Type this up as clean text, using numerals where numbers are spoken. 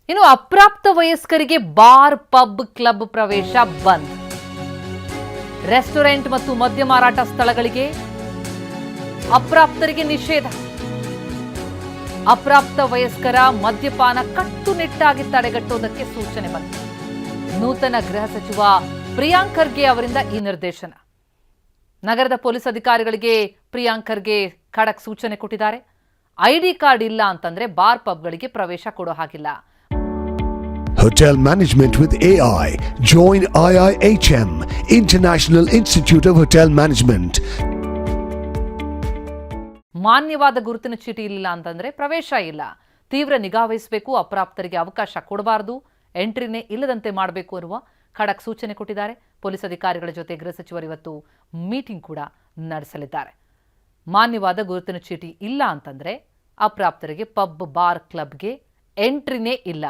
ಇನ್ನು ಅಪ್ರಾಪ್ತ ವಯಸ್ಕರಿಗೆ ಬಾರ್, ಪಬ್, ಕ್ಲಬ್ ಪ್ರವೇಶ ಬಂದ್. ರೆಸ್ಟೋರೆಂಟ್ ಮತ್ತು ಮದ್ಯ ಮಾರಾಟ ಸ್ಥಳಗಳಿಗೆ ಅಪ್ರಾಪ್ತರಿಗೆ ನಿಷೇಧ. ಅಪ್ರಾಪ್ತ ವಯಸ್ಕರ ಮದ್ಯಪಾನ ಕಟ್ಟುನಿಟ್ಟಾಗಿ ತಡೆಗಟ್ಟುವುದಕ್ಕೆ ಸೂಚನೆ ಬಂದಿದೆ. ನೂತನ ಗೃಹ ಸಚಿವ ಪ್ರಿಯಾಂಕ್ ಖರ್ಗೆ ಅವರಿಂದ ಈ ನಿರ್ದೇಶನ. ನಗರದ ಪೊಲೀಸ್ ಅಧಿಕಾರಿಗಳಿಗೆ ಪ್ರಿಯಾಂಕ್ ಖರ್ಗೆ ಖಡಕ್ ಸೂಚನೆ ಕೊಟ್ಟಿದ್ದಾರೆ. ಐಡಿ ಕಾರ್ಡ್ ಇಲ್ಲ ಅಂತಂದ್ರೆ ಬಾರ್, ಪಬ್ಗಳಿಗೆ ಪ್ರವೇಶ ಕೊಡೋ ಹಾಗಿಲ್ಲ. Hotel Management with AI. Join IIHM, International Institute of Hotel Management. ಮಾನ್ಯವಾದ ಗುರುತಿನ ಚೀಟಿ ಇಲ್ಲ ಅಂತಂದ್ರೆ ಪ್ರವೇಶ ಇಲ್ಲ. ತೀವ್ರ ನಿಗಾ ವಹಿಸಬೇಕು. ಅಪ್ರಾಪ್ತರಿಗೆ ಅವಕಾಶ ಕೊಡಬಾರದು. ಎಂಟ್ರಿನೇ ಇಲ್ಲದಂತೆ ಮಾಡಬೇಕು ಅನ್ನುವ ಖಡಕ್ ಸೂಚನೆ ಕೊಟ್ಟಿದ್ದಾರೆ. ಪೊಲೀಸ್ ಅಧಿಕಾರಿಗಳ ಜೊತೆ ಗೃಹ ಸಚಿವರು ಇವತ್ತು ಮೀಟಿಂಗ್ ಕೂಡ ನಡೆಸಲಿದ್ದಾರೆ. ಮಾನ್ಯವಾದ ಗುರುತಿನ ಚೀಟಿ ಇಲ್ಲ ಅಂತಂದ್ರೆ ಅಪ್ರಾಪ್ತರಿಗೆ ಪಬ್, ಬಾರ್, ಕ್ಲಬ್ಗೆ ಎಂಟ್ರಿನೇ ಇಲ್ಲ.